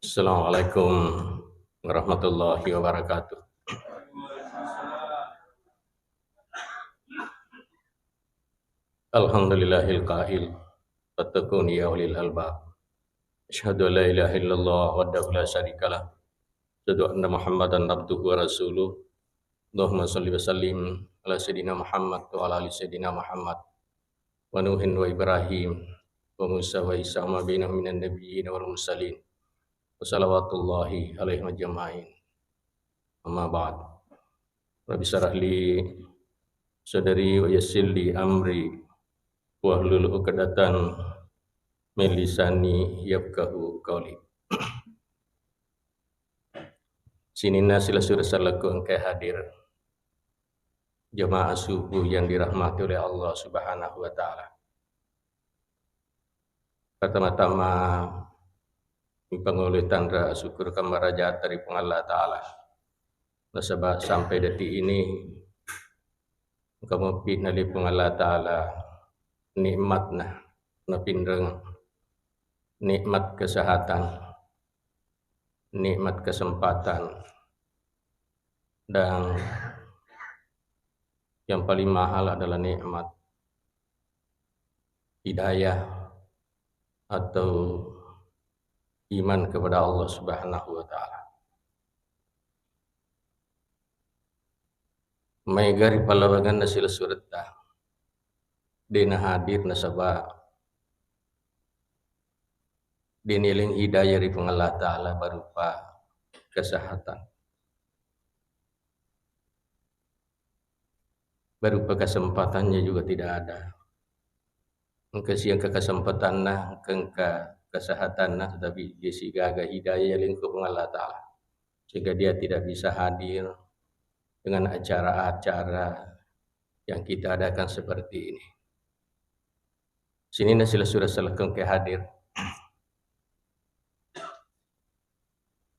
Assalamualaikum warahmatullahi wabarakatuh. Alhamdulillahil qail fattaquni ya ulil albab. Asyhadu an la ilaha illallah wahdahu la syarikalah. Asyhadu anna Muhammadan abduhu wa rasuluh. Allahumma shalli wa sallim ala sayidina Muhammad wa ala ali sayidina Muhammad wa Nuhin wa Ibrahim wa Musa wa Isa wa ma bainahum minan nabiyyin wal mursalin. Wa salawatullahi alaihim ajma'in. Amma ba'd. Rabbi syrah li sadri wa yassir li amri wahlul 'uqdatan min lisani yafqahu qawli. Sinina sila salaku engkau hadir jemaah subuh yang dirahmati oleh Allah Subhanahu wa taala. Pertama-tama pengulih tanda syukur kamarajat dari Allah taala. Nasabah sampai detik ini kamu pinali Allah taala nikmatna napindreng nikmat kesehatan, nikmat kesempatan, dan yang paling mahal adalah nikmat hidayah atau iman kepada Allah Subhanahu wa taala. Maigari palawangan nasil surta dina hadir nasabah diniling hidayah dari Allah taala berupa kesehatan, berupa kesempatannya juga tidak ada. Engkau siang ke kesempatan nah, engkau kesehatan nah, tetapi dia si gaga hidayah lingkup Allah taala sehingga dia tidak bisa hadir dengan acara-acara yang kita adakan seperti ini. Sini nasilah surah salakun ke hadir.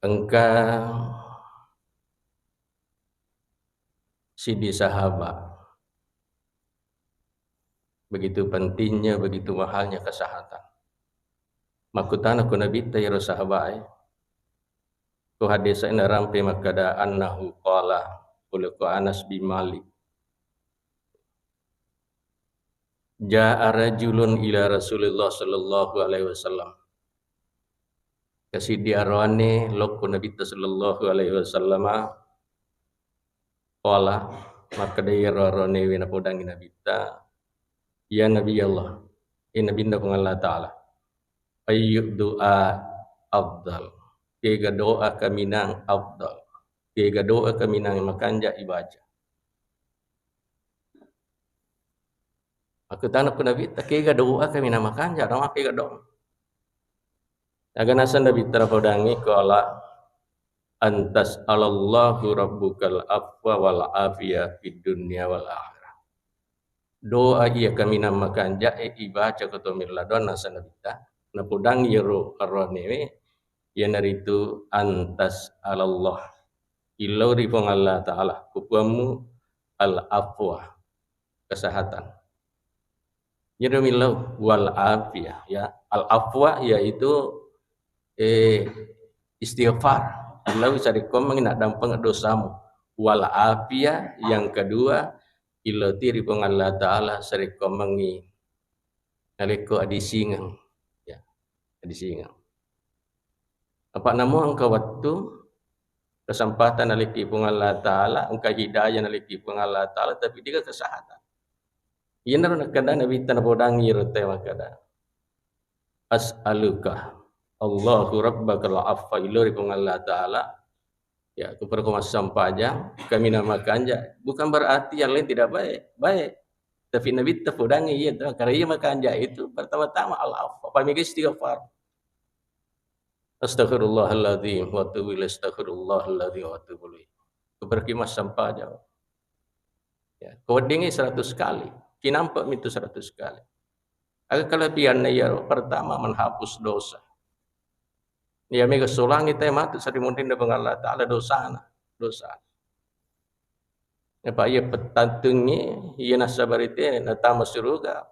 Engkau sidi sahabat, begitu pentingnya, begitu mahalnya kesehatan. Makutan aku Nabi tayyar sahabat ku hadis ina rampe makada annahu qala qulku Anas bin Malik ja'a rajulun ila Rasulullah sallallahu alaihi wasallam kasidi arwane lokku Nabi sallallahu alaihi wasallam qala makada yarone wina podangi Nabi ta ya Nabi Allah inna binda Allah taala ayyub doa afdal kega doa kaminang afdal kega doa kaminang makanja ibaja. Aku tanah pun Nabi tak kega doa kaminang makanja dong kega doa. Agar nasa Nabi terpodangi kala antas alallahu rabbukal afwa wal afiyah fid dunya wal akhirah. Doa ia kaminang makanja ibaja ketomir ladon nasa Nabi ta napodang yero arone ya naritu antas alallah ilau rifong Allah ta'ala kupuamu al-afwa kesehatan jadi milau wal afiyah ya al-afwa yaitu istighfar ilau sarikom menginak dampang dosamu wal afiyah yang kedua ilau rifong Allah ta'ala sarikom mengi naliko adisingang ya adisingang apa namu engkau waktu kesempatan aliki pun Allah taala engkau hidayah aliki pun Allah taala tapi dia kesehatan ina nak kada nabi tan bodangi rote makada as'aluka Allahu rabbakal afwa ilori pun Allah taala ya aku perlu sampaja kami namakan ja bukan berarti yang lain tidak baik tapi nabi ta bodangi ya karena makan ja itu pertama-tama al afwa pamigi istighfar Astaghfirullahaladzim wa atubu ilaih astaghfirullahaladzim wa atubu ilaih. Berkimas sampah jauh. Ya, codingnya 100 kali. Kinampak itu 100 kali. Agak kelebihannya ya pertama menghapus dosa. Ya mega solang itu mati sari mungkin dengan Allah taala dosa. Ya pak ya petantungnya ya nasabarite nata surga.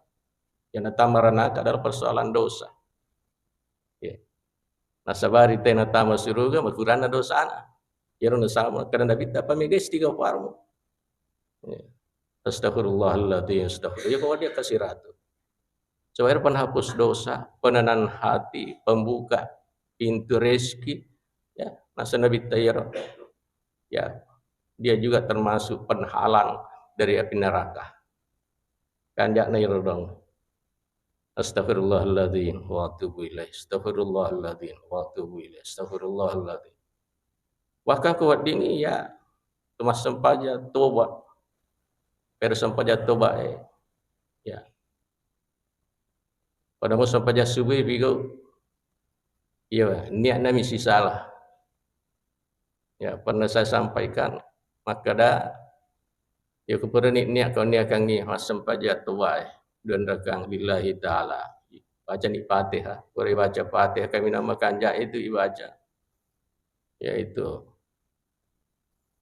Ya nata maranaka adalah persoalan dosa. Ya. Nasabari tena tama suruga makurana dosana. Yaro nasama karena Nabi tak pamigay istighfar mo. Astaghfirullahaladzim, astaghfirullah. Ya kalau dia kasih ratu. Supaya penghapus dosa, penanan hati, pembuka pintu rezeki. Ya, masa Nabi Tayyar, ya, dia juga termasuk penhalang dari api neraka. Kanjak nair dong. Astaghfirullahaladzim wa atubu ilaih. Astaghfirullahaladzim wa atubu ilaih. Astaghfirullahaladzim. Bahkan kuat dini ya, tumas sempaja tobat. Pero sempaja tobat ya. Pada mo sempaja subuh bigo. Ya, niat na misi salah. Ya, pernah saya sampaikan maka dah ya kepada niat kau niat kang ni hasam paja tuai dan rakang lillahi taala. Baca ni Fatihah, boleh baca Fatihah kami namakan ja itu ibaca. Yaitu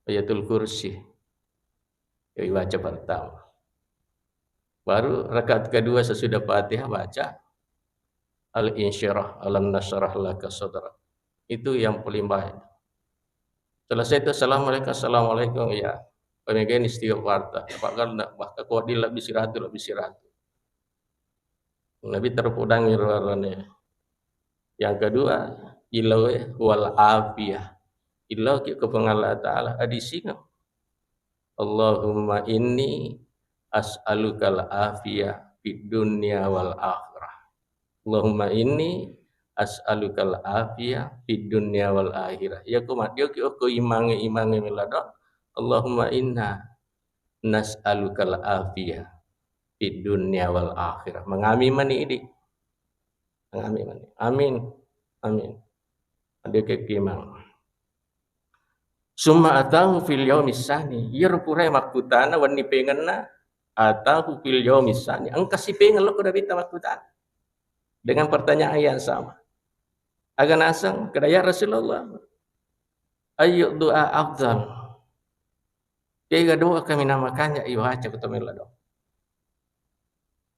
Ayatul Kursi. Ya baca pertama. Baru rakaat kedua sesudah Fatihah baca Al-Insyirah alam nasrah laka sadrak. Itu yang paling baik. Selesai itu assalamualaikum ya. Pemegin istighfar tak. Apakah nak bahkan kuat dia lebih siratu. Nabi terpudang irwarane. Yang kedua, ilau wal afiyah. Ilau ke Allah Ta'ala adisina. Allahumma inni as'alukal afiyah fid dunya wal akhirah. Allahumma inni as'alukal afiyah fid dunya wal akhirah. Ya kumat dia ko imange melada. Allahumma inna nas'alukal afiyah fid dunya wal akhirah. Mengami mani ini. Mengami mani. Amin. Amin. Ada kekimang. Summa atahu fil yaumis sani. Yer purai makutana wani pengenna atahu fil yaumis sani. Angkasi pengen lo kuda bita makutana. Dengan pertanyaan yang sama. Agan asang kedaya Rasulullah. Ayu doa afdal. Kaya doa kami namakannya iwaca kutamila doa.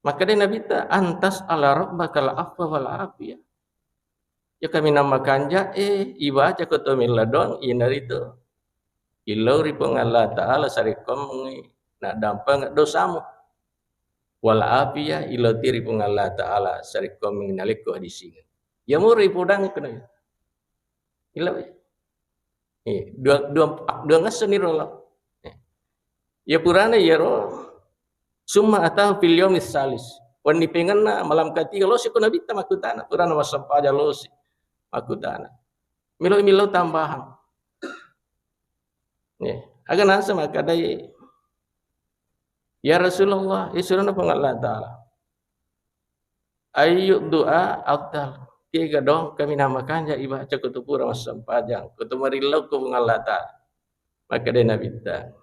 Maka dia Nabi ta antas ala rabbakal afwa wal afiyah. Ya kami namakan ja ibaca kutamila doa inar itu. Ilau ripong Allah Ta'ala sarikom nak dampang dosamu. Wal afiyah ilau tiripong Allah Ta'ala sarikom mengenaliku hadisingin. Ya muri pudang kena. Ilau dua ngaseniro lah. Ya purana ya roh. Summa atau fil yaumis salis. Wani pengenna malam ketiga lo si kuna bita makutana. Purana masampaja lo si makutana. Milo tambahan. Agar nasa maka daya. Ya Rasulullah, isurana pengalah Ta'ala. Ayu doa afdal. Kaya dong kami namakan ya ibaca kutupura masampajang. Kutumarilau ku pengalah Ta'ala. Maka dia Nabi ta.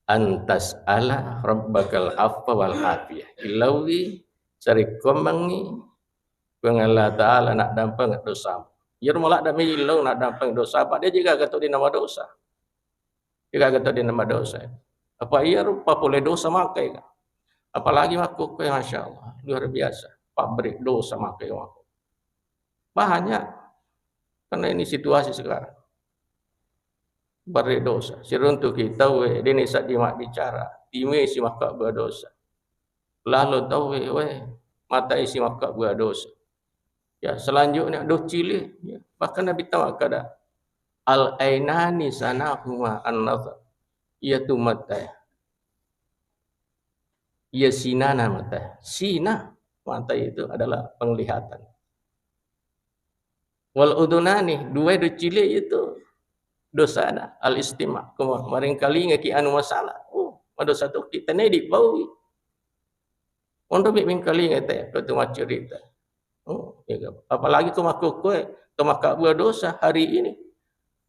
Antas ala rabbakal afwa wal afiyah. Ilawi cari komangi pengalah Ta'ala nak dampang dosa. Ya mulak dah milau nak dampang dosa. Apa dia juga kata dia nama dosa. Dia kata dia nama dosa. Apa ia rupa boleh dosa makai kan? Apalagi makuk Masya Allah. Luar biasa. Pabrik dosa makai makuk. Banyak. Karena ini situasi sekarang. Pabrik dosa. Siruntuk kita ini saat dimak bicara. Timai si makak berdosa. Lalu tahu mata isi makak berdosa. Ya, selanjutnya do cili ya. Bahkan Nabi tahu kada al ainani sanahuma an-nazar. Ia tu mata. Ia sinana mata. Sina mata itu adalah penglihatan. Wal udunani dua do cili itu dosa ada al istima. Kemarin kali ngaki anu masalah. Dosa tu kita ni di bau. Untuk bimbing kali ngata tu cerita. Apalagi kemakak buat dosa hari ini.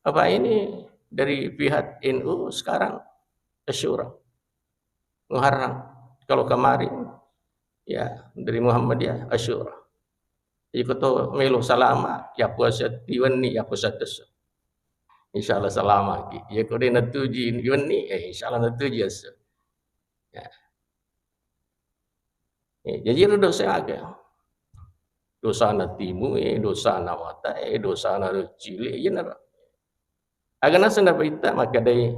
Apa ini dari pihak NU sekarang Asyura Muharram. Kalau kemarin ya dari Muhammadiyah Asyura. Ikut melu salama ya puasa diwani ya puasa tes. Insyaallah salama ki. Ya ko dia natuji diwani insyaallah natuji as. Ya. Jadi dosa agak. Dosa na timu, dosa na mata, dosa na cilik, ya na. Agana senda berita maka dai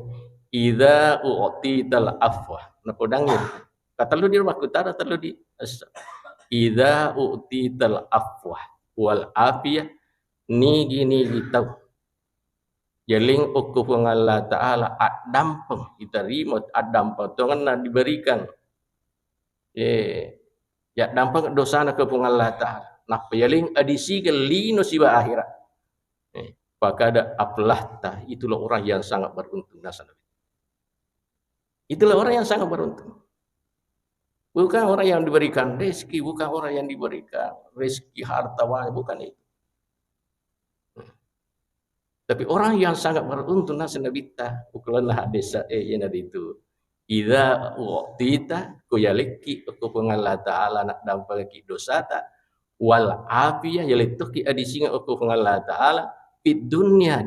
idza u'tital afwa. Na podangin. Kata lu di rumah kutara terlu di idza u'tital afwa wal afiyah nigi tau. Jaling uku Allah Ta'ala adampeng kita rimot adampeng Tuhan na diberikan. Ya dampeng dosa na ke Allah Ta'ala. Nah payaling adisi ke lino siwa akhirat. Pakada aplahta, itulah orang yang sangat beruntung. Itulah orang yang sangat beruntung. Bukan orang yang diberikan rezeki, bukan orang yang diberikan rezeki harta wahana, bukan itu. Tapi orang yang sangat beruntung nasa nabita, ukulanlah desa yang ada itu. Idza waqtita kuyaliki aku pengallah Ta'ala nak dampaki dosa ta wal afiyah yalituki adisinga aku pengallah Ta'ala di dunia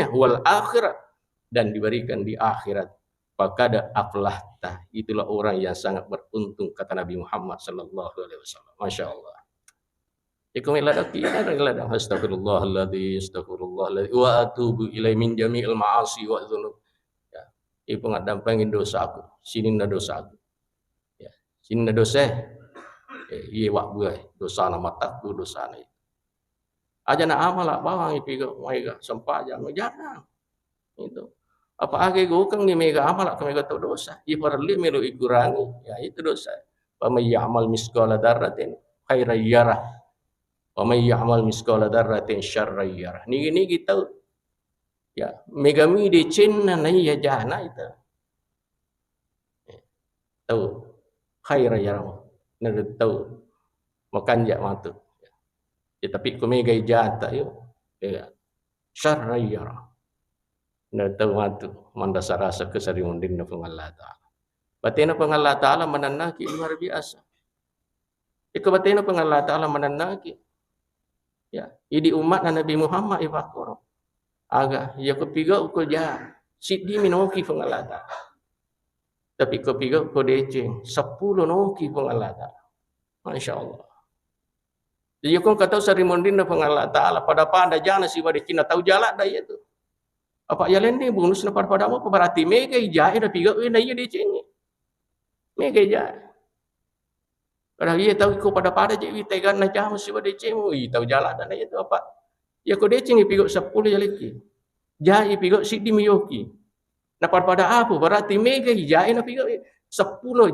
wal akhirat dan diberikan di akhirat. Fakada aflahta, itulah orang yang sangat beruntung kata Nabi Muhammad sallallahu alaihi wasallam. Masya-Allah. Ikum iladaki adalah astagfirullahaladzim, astagfirullahaladzim wa atubu ilai min jami'il ma'asi wa dzunub. Ya, ibu ngadam pengin dosa aku, sini na dosa aku. Ya, sini na dosa. Iya wak buai, dosa na mataku, dosa na itu. Aja na amal bawang ipigo, maiga sampaja, jangan. Itu. Apa age gukang ni mega amal ka mega to dosa. Iya parli melu ikurangi, ya itu dosa. Wa may ya'mal misqala dzarratin khairan yarah. Wa may ya'mal misqala dzarratin syarran yarah. Ni kita ya megami de chenna nai ya jana itu. Tahu khairan yarah. Nada tahu makan ja matu. Ya tapi ko mega jata yo. Ya syarran yarah. Nada tahu matu mandasa rasa kesariundin na Allah Ta'ala. Batina Allah Ta'ala mananaki luar biasa. Iko batina Allah Ta'ala mananaki. Ya, idi umat na Nabi Muhammad ibakoro. Aga, ya kepiga uko ja. Sidi minoki pengalata. Tapi kepiga uko deceng. 10 noki pengalata. Masya Allah. Jadi kau kata sarimondin na pengalata Allah. Pada jana si pada Cina tahu jalan dah itu. Apa jalan ni bonus na pada mo berarti mega ijai na piga na iya deceng. Mega ijai. Kalau ia tahu ko pada je tegan na jam si pada cemu tahu jalan dan itu apa ya ko deceng pigo 10 jaliki jai pigo sidi miyoki na pada apa berarti mega jai na pigo 10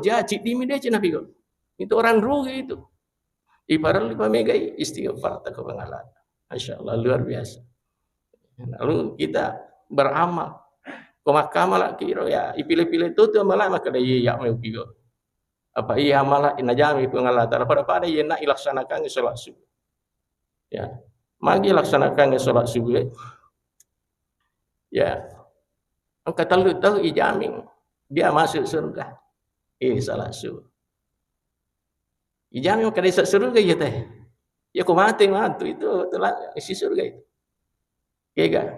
jai sidi mi deceng na pigo itu orang rugi itu ibarat 5 mega istighfar tak kebangalan masyaallah luar biasa. Lalu kita beramal ko makamal kira ya ipilih-pilih tu malah maka dia ya mau pigo apa iya malah inajami pengalah pada ia nak ilaksanakan solat subuh. Ya, magi laksanakan solat subuh. Ya, angkat tahu ijamin dia masuk surga. Salat subuh. Ijamin kada masuk surga ya teh. Ya ko mati itu telah isi surga itu. Kega.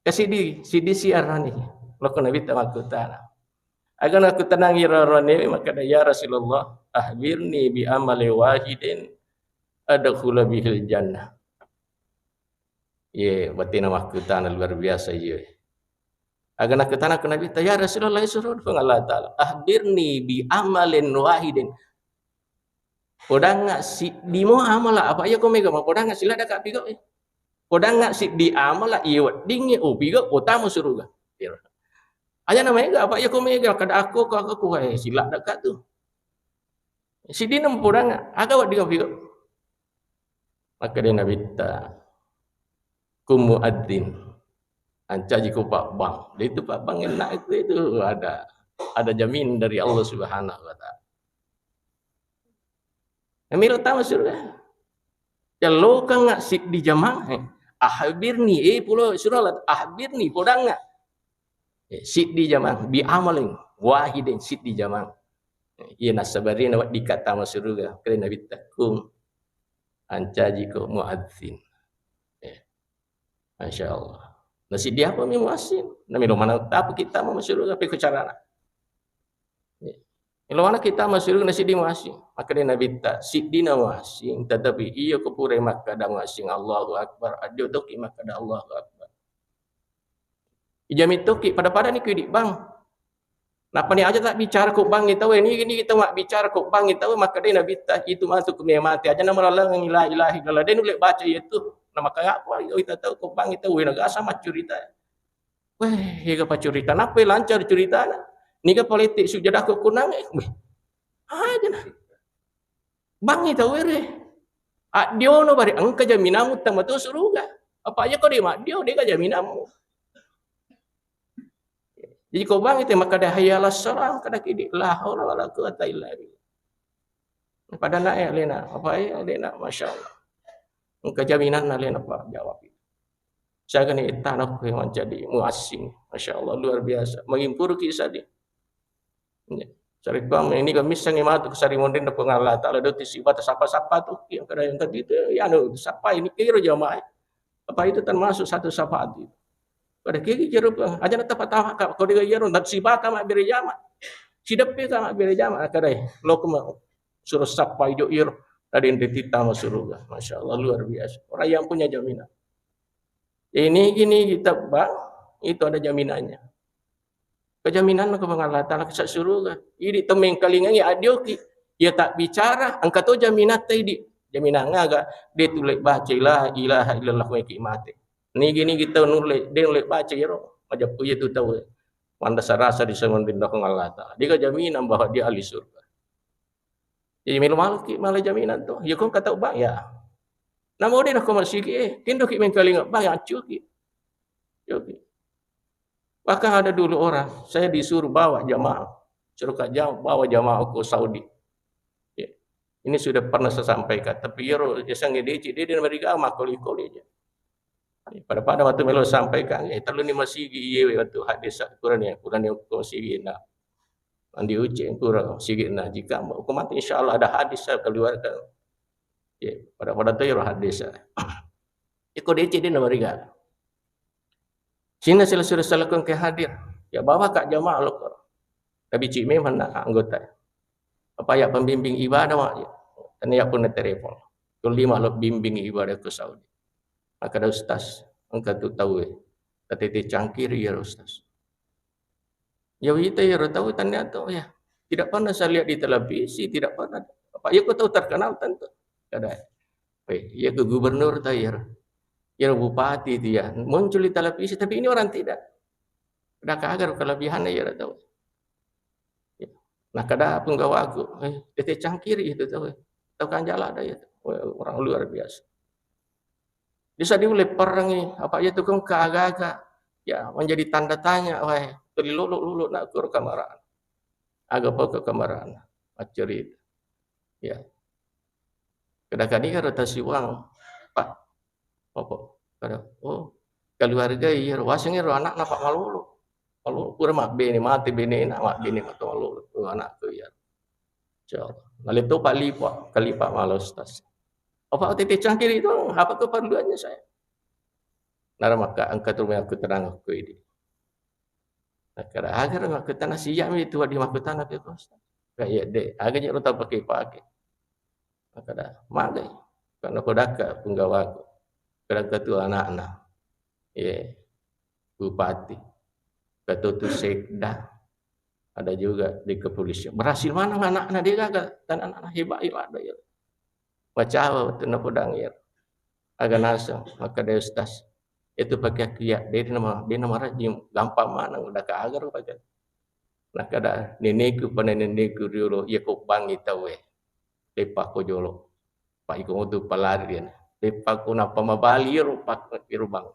Kasih di siaran ni. Lokon Nabi taala. Agar aku tenangi rarane maka ya Rasulullah ahbirni bi amali wahidin adkhula bihil jannah. Ye batina aku tanah luar biasa ye. Agar aku tanah ke Nabi ya Rasulullah suruh Allah Taala ahbirni bi amalin wahidin. Podang ngak si di mo amala apa ya ko mega podang ngak sila dak pigo. Podang ngak si di amala ieu dingi pigo utamu suruga. Aja namanya apa ya kau mega kada aku silap dekat tu. Si dia nampu orang agak wak dia pigo. Maka dia Nabi ta kumu adzin. Anca jiku pak bang. Dia itu pak bang enak itu ada jamin dari Allah Subhanahu wa taala. Emil tahu surga. Kalau kan ngak sit di jamaah ahbirni pulau surah ahbirni podang ngak sit di jamang bi amalin wahidin sit di jamang ia nasabarin awak dikata masruga kena Nabi takum ancaji ko muadzin masyaallah nasi dia apa mi muadzin nami mana apa kita mau masruga pe ko carana Ilo mana kita masuk nasi di masing. Maka dia Nabi tak sidina masing. Tetapi iya kepure maka ada masing. Allahu Akbar. Adio toki maka ada Allahu Akbar. Ijami toki pada ni kudik bang. Napa ni aja tak bicara kok bang kita ni gini kita mak bicara kok bang kita maka dia Nabi tak itu masuk ke mati aja nama Allah la ilaha illallah dia nulis baca itu nama kaya apa kita tahu kok bang kita naga sama cerita. Weh, ya apa cerita? Napa lancar cerita? Ni ke politik sujadah kok kunang aja nah. Bang itu weh. Dia no bari angka jaminamu tama tu suruga. Apa aja kau dia mak dia jaminamu. Jadi kau bang itu maka dah hayalah salam kada kidi la haula wala quwata illa billah. Pada nak ya lena apa ya lena masyaallah. Engkau jaminan na lena apa jawab itu. Saya kan itu tanah yang jadi muasing masyaallah luar biasa mengimpur kisah dia. Cari bang ini kami sangi matu kesari mondin da pengalah tak ada tisi batas apa-apa tu yang kada yang tadi itu ya anu siapa ini kira jamaah. Apa itu termasuk satu syafaat itu. Pada kiri jeruk aja nak tahu kau dia jeruk nak sibata mak beri jama. Sidapi ka mak beri jama kadai. Lo kuma suruh sampai jo ir tadi entita surga. Masya-Allah luar biasa. Orang yang punya jaminan. Ini gini kita bang itu ada jaminannya. Kejaminan ke Allah Taala ke surga. Ini temeng kalingangi adio ki dia tak bicara angka tu jaminan tadi. Jaminan ngaga dia tulis baca la ilaha illallah wa mati. Ni gini kita nulis, dia nulis baca ya roh. Macam punya tu tahu. Manda sarasa di semen dindah Allah Taala. Dia jaminan bahwa dia ahli surga. Jadi malah jaminan tu. Ya kau kata bang ya. Nama dia nak masih kindo ki mengkaling bang ya cuki. Cuki. Bahkan ada dulu orang, saya disuruh bawa jamaah. Suruh kat bawa jamaah ke Saudi. Ya. Ini sudah pernah saya sampaikan. Tapi ya roh, dia sangat dia mereka makoli-koli aja. Pada waktu melo sampaikan terlalu ni masih iya waktu hadis Quran yang kau sigi nak andi uji kurang sigi nak jika aku mati insyaallah ada hadis saya keluarkan ya pada tu ya hadis ikut dia nama mereka sini sila ke hadir ya bawa kak jamaah lo tapi cik memang nak anggota apa ya pembimbing ibadah mak dan ya pun telefon kelima lo bimbing ibadah ke Saudi. Maka ada ustaz, engkau tu tahu tadi cangkir ya ustaz. Ya kita ya tahu tanda tu ya. Tidak pernah saya lihat di televisi, tidak pernah. Apa ya kau tahu terkenal tentu. Kada. Ya ke gubernur tu ya. Ya bupati tu ya. Muncul di televisi tapi ini orang tidak. Ada agar kelebihannya ya tahu. Ya. Nah kada penggawa aku, tadi cangkir itu tahu. Tahu kan jalan ada ya. Orang luar biasa. Bisa diulih perang ni, apa ya tukang keagak ya menjadi tanda tanya, wah, terluluk nak ke kamaran, agak apa ke kamaran, macerit, ya. Kadang-kadang kan rotasi uang, pak, apa, kadang, oh, keluarga iya, wasingnya anak nampak malu, kurang mak bini mati bini nak mak bini mak malu, anak tu ya, jauh, lalu tu pak lipat malu stas. Apa titik cangkir itu? Apa keperluannya saya? Nara maka angkat rumah aku terang aku ini. Agar aku tanah siap itu di maku tanah ke kos. Kayak dek, agaknya rota pakai. Maka dah magai. Karena aku daka penggawa aku. Kadang ketua anak-anak. Ya, bupati. Ketua tu sekda. Ada juga di kepolisian. Berhasil mana anak-anak dia kagak? Dan anak-anak hebat ada ya. Baca tu nak pedang ya. Agak nasa maka dia ustaz. Itu pakai kiat dia nama rajin gampang mana udah ke agar pakai. Nak kada nenekku panenekku dulu ya ko bang itu lepak ko jolo. Pak iko tu pelarian. Lepak ko napa mabali rupak irubang.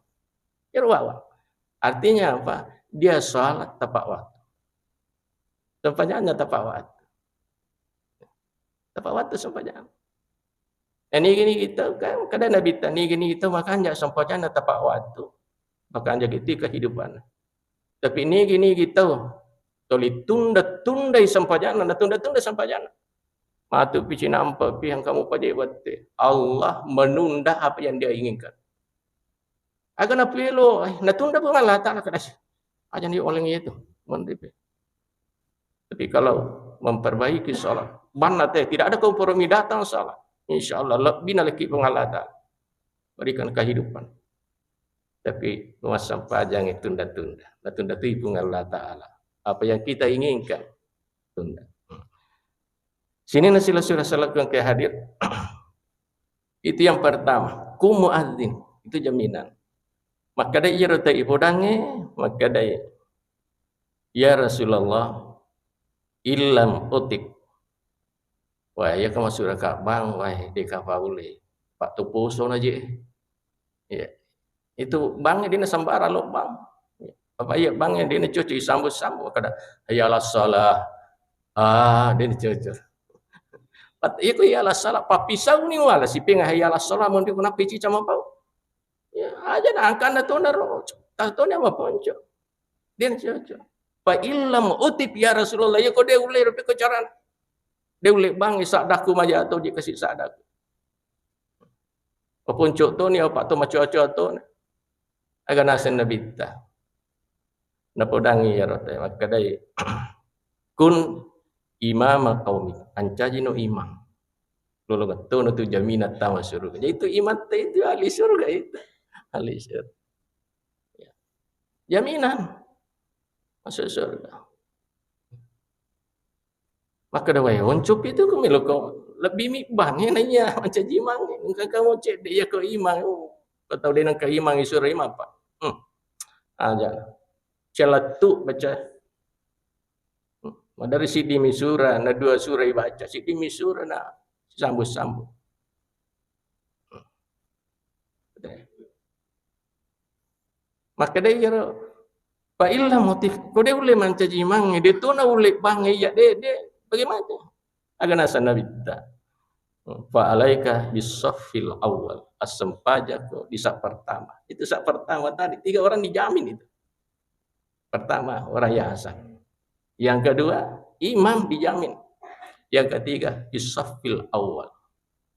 Irwawa. Artinya apa? Dia salat tepat waktu. Sempatnya tepat waktu. Tepat waktu sempatnya. Ini gini kita kan kadang Nabi tani gini kita makan jak sempatnya tepat waktu. Makan jak itu kehidupan. Tapi ini gini kita toli tunda sempatnya sempatnya. Matu pici nampak pi yang kamu pada buat Allah menunda apa yang dia inginkan. Agar nak pilo, nak tunda pun Allah Taala kada. Aja ni orang itu, mendip. Tapi kalau memperbaiki salat, mana tidak ada kompromi, datang salat, insyaallah lebih lagi pengalatan, berikan kehidupan. Tapi masa panjang itu tunda-tunda. Tunda itu Allah Ta'ala. Apa yang kita inginkan, tunda. Sini nasilah surah salat yang hadir. Itu yang pertama. Ku muadzin. Itu jaminan. Maka ada iya rota ibudange. Maka ada ya Rasulullah. Illam utik. Wah ya kamu surah kabang. Wah di kafaule. Pak tupuso aja. Ya. Itu bangnya dia sambara lo bang. Apa iya bangnya dia cuci sambut-sambut kada hayalah salah. Dia cuci. Pat iku hayalah salah papisau ni wala si ping hayalah salah mun kuna pici sama pau. Ya aja angkan tu naro. Tatone apa ponco. Dia cuci. Fa illam utib ya Rasulullah ya ko dia ulai rupi ko caran. Dia ulai bang isadaku maja atau dia kasih sadaku. Apa ponco tu ni apa tu macu-acu tu. Aga nasen Nabi ta. Napodangi ya rote maka dai kun imam qaumi ancajino imam. Lolo gato tu jaminat tawa surga. Jadi itu iman itu ahli surga itu. Ahli surga. Ya. Jaminan masuk surga. Maka dah wahai oncup itu kumilo kau lebih mibang nanya macam jimang. Engkau kamu cek dia ke imang. Kau tahu dia nak ke imang surga imam apa? Aja. Celatu baca. Dari Sidi Misura, na dua surah baca. Sidi Misura na sambut-sambut. Maka dia Pak Ilham motif. Kau dia boleh mencaci mang. Dia tu nak boleh bang. Ya dia bagaimana? Agar nasa Nabi kita. Fa alaika bisafil awal. Asam pajak di saat pertama. Itu saat pertama tadi 3 orang dijamin itu. Pertama orang yang hasan. Yang kedua imam dijamin. Yang ketiga bisafil awal.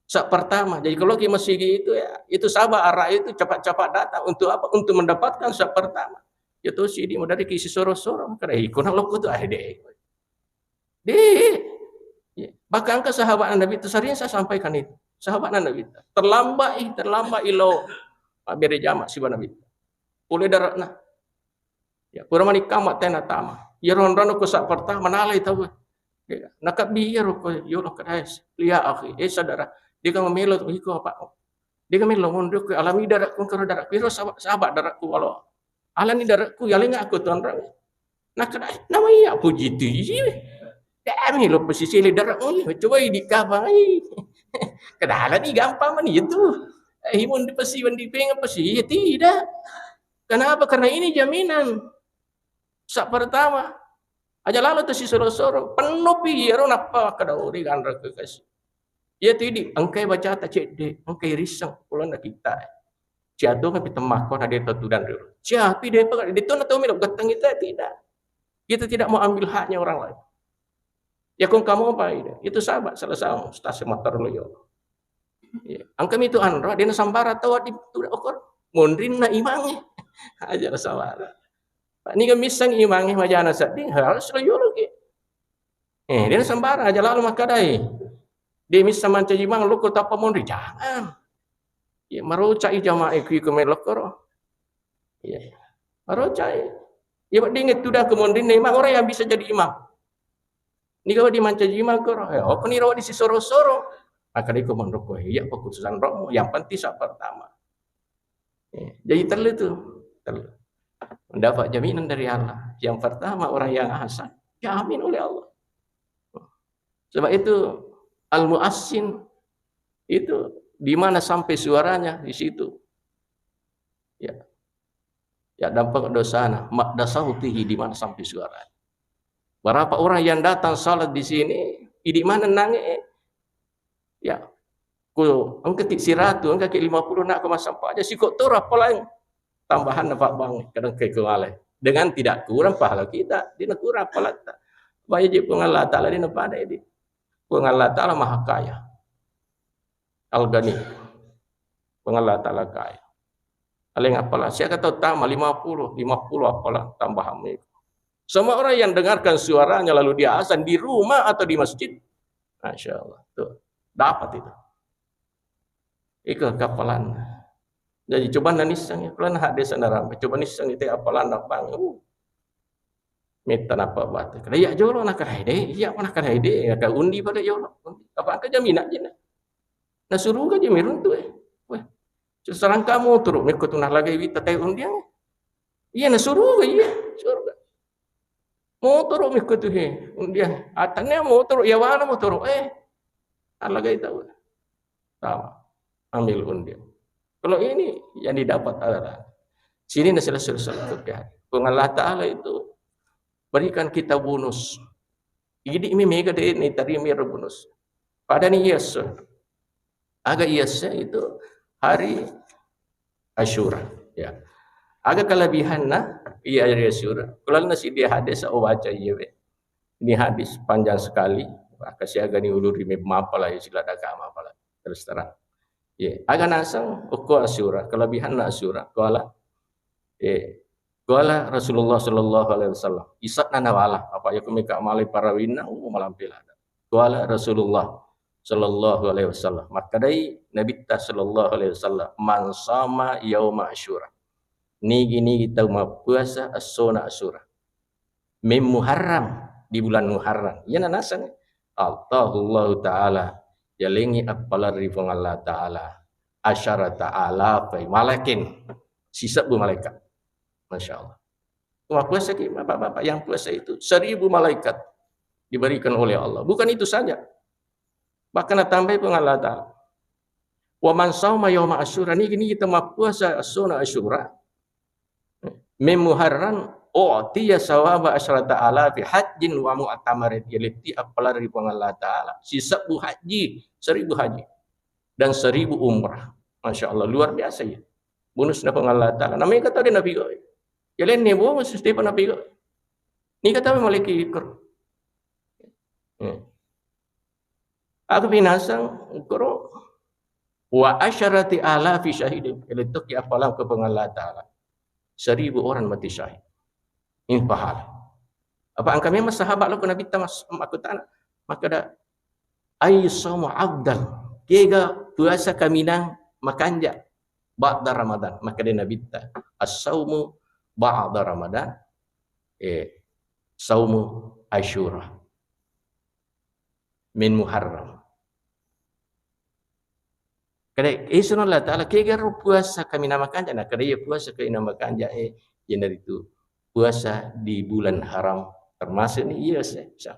Saat pertama. Jadi kalau ke masjid itu ya itu sahabat arah itu cepat-cepat datang untuk apa? Untuk mendapatkan saat pertama. Itu sih di modal kisi soro-soro. Karena ikut nak lokot tu deh. Bahkan ke sahabat Nabi itu sering saya sampaikan itu. Sahabat Nabi terlambat ilo beri jamak si Nabi. Boleh daratna. Ya, kurang mani kamat tena tama. Ya ron-ron ko sa pertama nalay tahu. Nakabiyar ko yo nakadais. Liya akhi, saudara. Dia kan memelo ko apa? Dia kan memelo mundur ko alami darat ko karo darat piro sahabat darat ko walo. Alani darat ko yaling aku tuan rang. Nakadai namanya puji tu. Dami lo posisi darat ko. Coba di kabang ai. Kedalan ni gampang man itu. Himun di pasi di pengen pasi tidak. Kenapa? Karena ini jaminan. Saat pertama aja lalu tu si soro-soro penuh piro napa kada uri kan rekasi. Ya tidi angkai baca tak cek de angkai risang pulang nak kita. Jatuh tapi temakon ada tetudan dulu. Tapi dia tu nak tahu minum gatang kita tidak. Kita tidak mau ambil haknya orang lain. Ya kong kamu apa ini? Itu sahabat salah satu stasiun motor loyo. Ya, angkam itu anra dia sambara tahu di tu okor mundrin na imangi. Aja sawara. Pak ni kami sang imangi majana sadi harus loyo lagi. Dia sambara aja lalu makadai. Dia misa manca imang lu kota pemundri jangan. Ya marocai jamaah ku melokor. Ya. Marocai. Ya dinget tu dah kemundrin imam orang yang bisa jadi imam. Ni kalau di manca imang kor. Oh ni rawa di soro-soro. Maka dia komando ko ya keputusan Romo yang penting saat pertama. Jadi terlalu mendapat jaminan dari Allah. Yang pertama orang yang hasan jamin oleh Allah. Sebab itu al-muassin itu di mana sampai suaranya di situ. Ya. Ya dampak dosana, makdasautihi di mana sampai suaranya. Berapa orang yang datang salat di sini, di mana nangis? Ya. Ku angka 100, angka 50 nak ke sampai aja sikok tor apa lain. Tambahan dapat bang kadang ke alai. Dengan tidak kurang pahala kita, dia kurang pahala kita. Wajib pengalah taala dia pada ini. Pengalah taala maha kaya. Al-Ghani. Pengalah taala kaya. Aling apalah saya kata tambah 50 apalah tambahan itu. Semua orang yang dengarkan suaranya lalu dia azan di rumah atau di masjid, Masya Allah, tuh dapat itu. Itu kapalan. Jadi coba nanisang ya, kalau hadis anda coba nisang itu apalan bang. Minta apa buat? Kalau ya jolo nak kerja, iya mana kerja ya kau undi pada jolo. Apa kerja minat je nak? Nasuruh kerja mirun tu Wah, sekarang kamu turut mekut nak lagi kita teh undian. Iya nasuruh kerja, suruh. Mau turut mekut tu undian. Atannya mau turut, ya mana mau turut? Lagi tahu. Tahu. Ambil undian. Kalau ini yang didapat adalah sini nasilah selesai Allah Ta'ala itu berikan kita bonus. Ini mega deh ini tadi mega bonus. Pada ni yes, agak yes itu hari Asyura. Ya, agak kelebihan nah iya hari Asyura. Kalau nasi dia hadis saya baca iya ini hadis panjang sekali. Kasih agak ni ulur ini apa lah sila dagang apa lah terus terang. Ya, agak nasang uko Asyura, kelebihan na Asyura. Kuala Rasulullah sallallahu alaihi wasallam. Isat na nawala apa ya kumika malai parawina malampila. Kuala Rasulullah sallallahu alaihi wasallam. Maka dari Nabi ta sallallahu alaihi wasallam man sama yauma Asyura. Ni gini kita mau puasa as-sona Asyura. Mim Muharram di bulan Muharram. Ya nasang Allah Ta'ala yalingi apalar rifung Allah Ta'ala asyara ta'ala fai malakin sisa bu malaikat. Masya Allah. Cuma puasa bapak-bapak yang puasa itu 1000 malaikat diberikan oleh Allah. Bukan itu saja. Bahkan tambah pun Allah Ta'ala. Wa man sawma yawma Asyura. Ini gini kita mau puasa as-suna Asyura. Mim Muharram tiya sawaba asyrata ala fi hajjin wa mu'tamarin yaliti apalar dari Allah Ta'ala sisa bu haji 1000 haji dan 1000 umrah. Masya Allah luar biasa ya bonus na Allah Ta'ala namanya kata dia Nabi ya lain ni buah maksud dia Nabi ni kata malaikat ikut aku binasang kuro wa asyarati ala fi syahidin yaliti apalar ke Allah Ta'ala 1000 orang mati syahid. Ini pahala. Apa angka memang sahabat lo Nabi tamas aku tanah maka dah ayyasamu abdal kega puasa kami nang makanja ba'da Ramadan maka dia Nabi ta as-saumu ba'da Ramadan saumu Asyura min Muharram kada Allah Ta'ala kega puasa kami nang makanja nak kada puasa kami nang makanja yang dari itu puasa di bulan haram termasuk ni iya sah.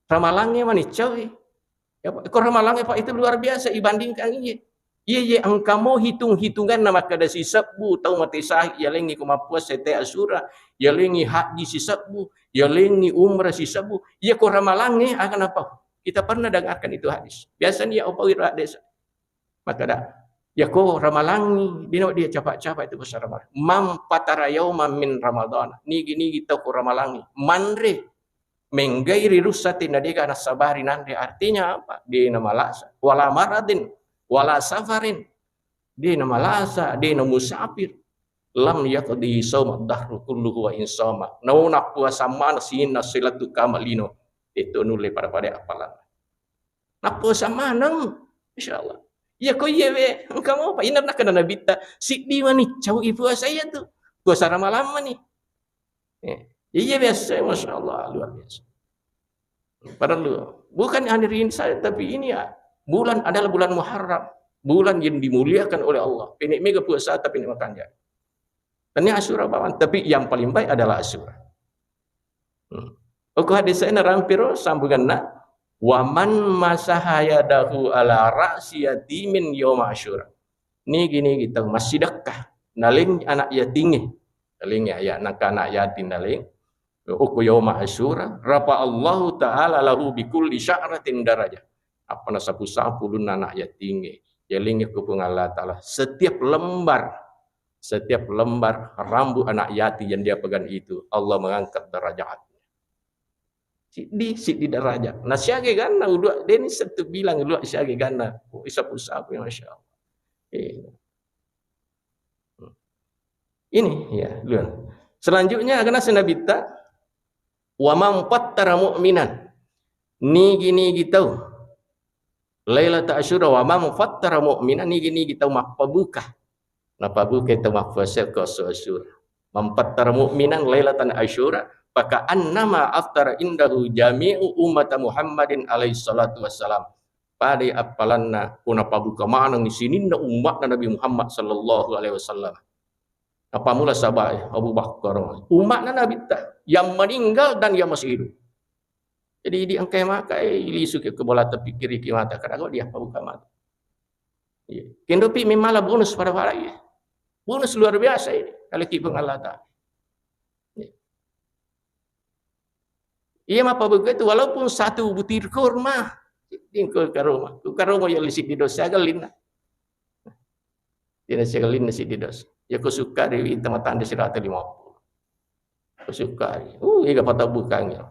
Ramalangnya mana coy? Ya Pak, ramalangnya Pak itu luar biasa dibandingkan ini. Iya angka mau hitung-hitungan nama kada sisabu tahu mati sah ya lengi kuma puasa teh Asyura, ya lengi haji sisabu, ya lengi umrah sisabu. Ya ko ramalangnya akan apa? Kita pernah dengarkan itu hadis. Biasanya apa wira desa. Maka dah ya ko ramalangi dia capak-capak itu besar ramalan mam patara yauma min Ramadan ni gini kita ko ramalangi manre menggairi rusatin nadika nasabari nande artinya apa dia nama lasa wala maradin wala safarin dia nama lasa dia nama musafir lam yaqdi saum dahru kulluhu wa insama nauna puasa mana sina silatu kamalino itu nule pada apalan nak puasa mana insyaallah. Ya kau iya we, kamu apa? Ini nak kena Nabi ta. Si di mana jauh ibu saya tu. Puasa Ramadan ni. Iya biasa, Masya Allah luar biasa. Padahal bukan hadirin saya, tapi ini ya bulan adalah bulan Muharram, bulan yang dimuliakan oleh Allah. Ini mega puasa tapi ini makan jadi. Dan ini Asyura bawan, tapi yang paling baik adalah Asyura. Oke hadis saya rampiro sambungan nak. Waman masahayadahu ala ra'si yatimin yauma Asyura. Ni gini kita masih dekat. Naling anak yatim naling ya nak anak yatim naling. Uku yauma Asyura rafa Allah taala lahu bikulli sya'ratin darajah. Apa nasapu-sapu anak yatim. Yaling ku Allah taala setiap lembar rambut anak yatim yang dia pegang itu Allah mengangkat derajat. Di derajat. Nah syage ganna udah dia ni satu bilang lu syage ganna. Isa pusapu Masya Allah. Ini ya, lu. Selanjutnya kena senabita wa man fattara mu'minan nigi tahu Lailatul Asyura wa man fattara mu'minan nigi tahu makpabuka napabuka itu makfasir ke Asyura man fattara mu'minan Lailatul Asyura maka annama aftara indahu jami'u umat Muhammadin alaihi salatu wassalam pada apalanna kuna pabuka manang di sini na umat Nabi Muhammad sallallahu alaihi wasallam. Apa mula sahabat Abu Bakar umat Nabi yang meninggal dan yang masih hidup. Jadi di angkai makai lisu ke bola tepi kiri ke mata kadang dia pabuka mata. Ya. Kendopi memanglah bonus pada para ya. Bonus luar biasa ini kalau kita Allah Ta'ala. Ia apa begitu walaupun satu butir kurma tinggal ke rumah yang lisik di dosa galin. Dia nasi galin nasi di dosa. Ya aku suka di tematan di sirat 50. Aku suka. Iga patah bukangnya.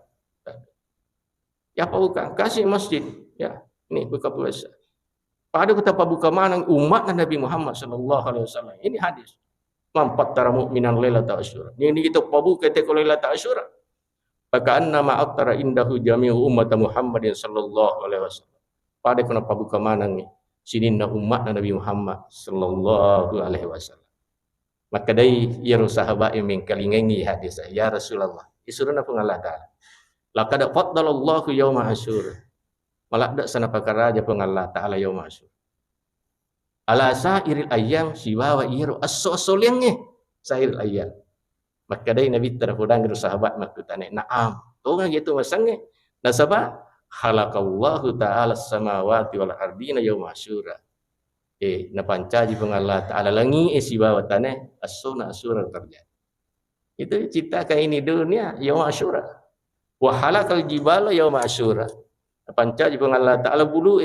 Ya apa bukan? Kasih masjid. Ya, ini buka puasa. Pada kita buka mana umat Nabi Muhammad sallallahu alaihi wasallam. Ini hadis. Mampat tara mu'minan lailatul asyura. Ini kita pabuka te lailatul asyura. Maka annama aftara indahu jami'u umat Muhammadin sallallahu alaihi wasallam. Pada kenapa buka manang ni sininna umat Nabi Muhammad sallallahu alaihi wasallam. Maka dari ya sahabat yang mengkalingi hadis ya Rasulullah. Isuruna pun Allah Taala. Laqad faddalallahu yauma asyura. Malak dak sana perkara aja pun Allah Taala yauma asyura. Ala sairil ayyam siwa wa iru as-sosolengnya sairil ayyam. Maka dari Nabi terhudang dengan sahabat makutane na'am. Tuh kan gitu masangnya. Nasabah khalaqallahu ta'ala samawati wal ardina yauma asyura. Napancaji pun Allah Ta'ala langi siwa watane as-suna asyura terjadi. Itu ciptakan ini dunia yauma asyura. Wa halakal jibala yauma asyura. Napancaji pun Allah Ta'ala bulu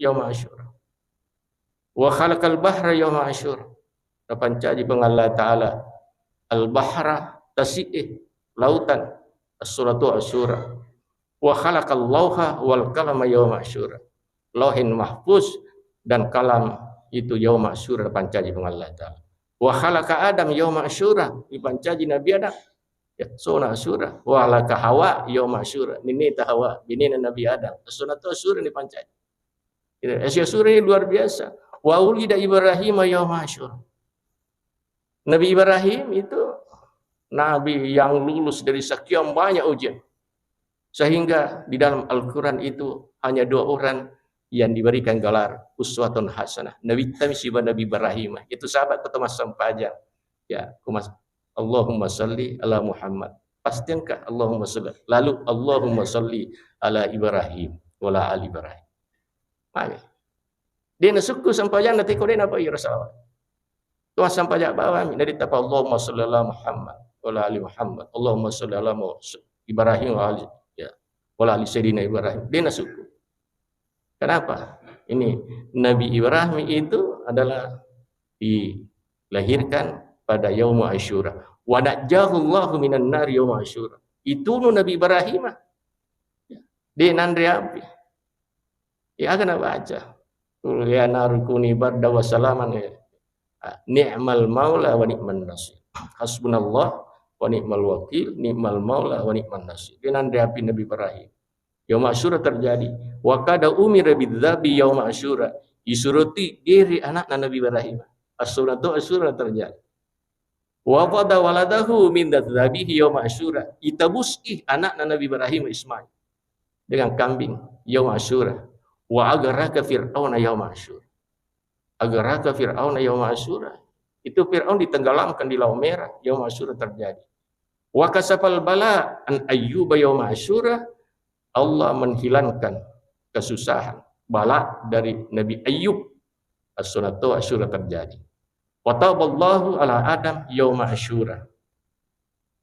yauma asyura. Wa khalaqal bahra yauma asyura. Napancaji pun Allah Ta'ala al-bahra tasi'ih lautan as-suratu asyura wa khalaqal lawha wal kalama yauma asyura. Lauhin mahfuz dan kalam itu yauma asyura pancaji pun Allah Ta'ala. Wa khalaqa Adam yauma asyura dipancaji Nabi Adam ya sona asyura wa khalaqa Hawa yauma asyura nini ta Hawa binina Nabi Adam as-sunatu asyura dipancaji. Asyura ini luar biasa. Wa ulida Ibrahim yauma asyura. Nabi Ibrahim itu Nabi yang lulus dari sekian banyak ujian. Sehingga di dalam Al-Quran itu hanya 2 orang yang diberikan gelar uswatun hasanah. Nabi Tamsiba Nabi Ibrahim. Itu sahabat ketemu sampajang. Ya, kumas Allahumma salli ala Muhammad. Pastinkah Allahumma salli. Lalu Allahumma salli ala Ibrahim wala ali Ibrahim. Maka dia nasuku sampajang nanti kau dia apa ya Rasulullah. Tuhan sampai jak bawah dari tapa Allahumma shalli ala Muhammad wa ali Muhammad. Allahumma shalli ala Ibrahim wa ali ya wa ali sayyidina Ibrahim. Dia nasuku. Kenapa? Ini Nabi Ibrahim itu adalah dilahirkan pada yaum Asyura. Wa najjahu Allahu minan nar yaum Asyura. Itu Nabi Ibrahim. Dia nandri api. Ya akan baca. Qul ya nar kuni barda wa salaman ya. Ni'mal maula wa ni'man nasir. Hasbunallah wa ni'mal wakil, ni'mal maula wa ni'man nasir. Dia nandri api Nabi Ibrahim. Yaum Asyura terjadi. Wa kada umira bidzabi yaum Asyura. Disuruti diri anak Nabi Ibrahim. Asyura terjadi. Wa qada waladahu min dzabihi yaum Asyura. Itabuski anak Nabi Ibrahim Ismail dengan kambing yaum Asyura. Wa agaraka fir'auna yaum Asyura. Agaraka fir'auna yaum Asyura. Itu Fir'aun ditenggelamkan di Laut Merah yaum Asyura terjadi. Wa kasafal bala an ayyuba yaum Asyura. Allah menghilangkan kesusahan bala dari Nabi Ayyub. As-sunatu Asyura terjadi. Wa taballahu ala Adam yaum Asyura.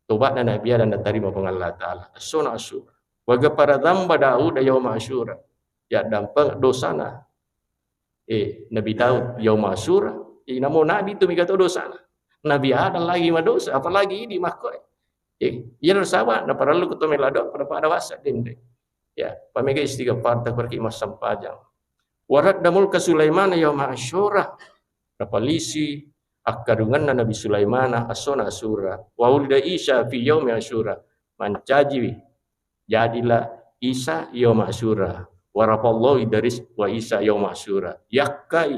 Tobatna Nabi Adam dan terima pengal Allah Ta'ala. As-sunatu Asyura. Wa ghafara dzamba Daud yaum Asyura. Ya dampak dosana. Nabi Daud yaum Asyura. Namo Nabi itu migatu dosana. Nabi Adam lagi madosa, apalagi ini makoi. Ya sahabat, na perlu ketemu lado pada wasa dende. Ya, pamega istighfar tak pergi mas sampajang. Warat damul ke Sulaiman yaum Asyura. Polisi Akadungan Nabi Sulaiman asona asura wa ulida Isa fi yaumi asyura mancaji jadilah Isa yaum asyura warafallahu Idris wa Isa yaum asyura yakai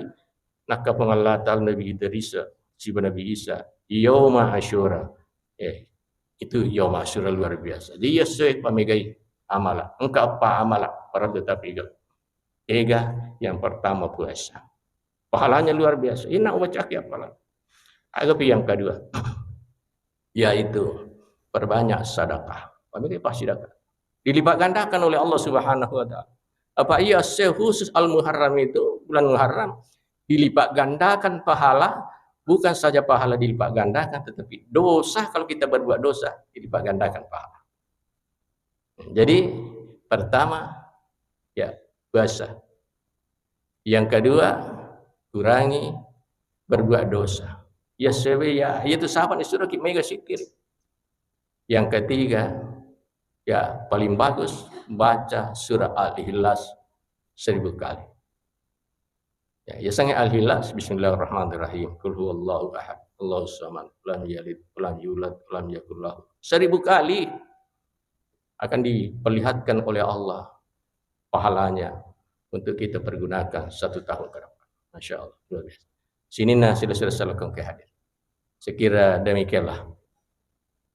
nakka pengalatal Nabi Idris si Nabi Isa yaum asyura itu yaum asyura luar biasa dia sesuai pamegai amala engkau apa amala para tetapi ega yang pertama puasa pahalanya luar biasa ina wacaki apalah. Tapi yang kedua, yaitu perbanyak sedekah. Pemilik pasti sedekah. Dilipat gandakan oleh Allah Subhanahu wa taala. Apa iya khusus Al-Muharram itu, bulan Muharram, dilipat gandakan pahala, bukan saja pahala dilipat gandakan, tetapi dosa kalau kita berbuat dosa, dilipat gandakan pahala. Jadi, pertama, ya, puasa. Yang kedua, kurangi berbuat dosa. Ya sebenarnya itu sahabat sudah mega sikir. Yang ketiga, ya paling bagus baca surah Al-Ikhlas 1000 kali. Ya sangat Al-Ikhlas bismillahirrahmanirrahim. Qul huwallahu ahad, Allahus samad, lam yalid, lam yulad, lam yakul lahu. 1000 kali akan diperlihatkan oleh Allah pahalanya untuk kita pergunakan 1 tahun ke depan. Masya Allah, luar biasa. Sini sila lakukan ke hadir. Sekira demikianlah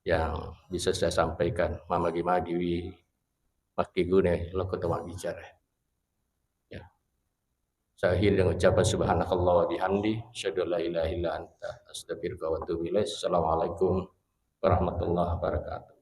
yang bisa saya sampaikan. Magi maki gune lo ketemu bicara. Ya. Saya akhiri dengan ucapan subhanakallah wa bihamdi, asyhadu la ilaha illa anta, astaghfiruka wa atubu ilaik. Assalamualaikum warahmatullahi wabarakatuh.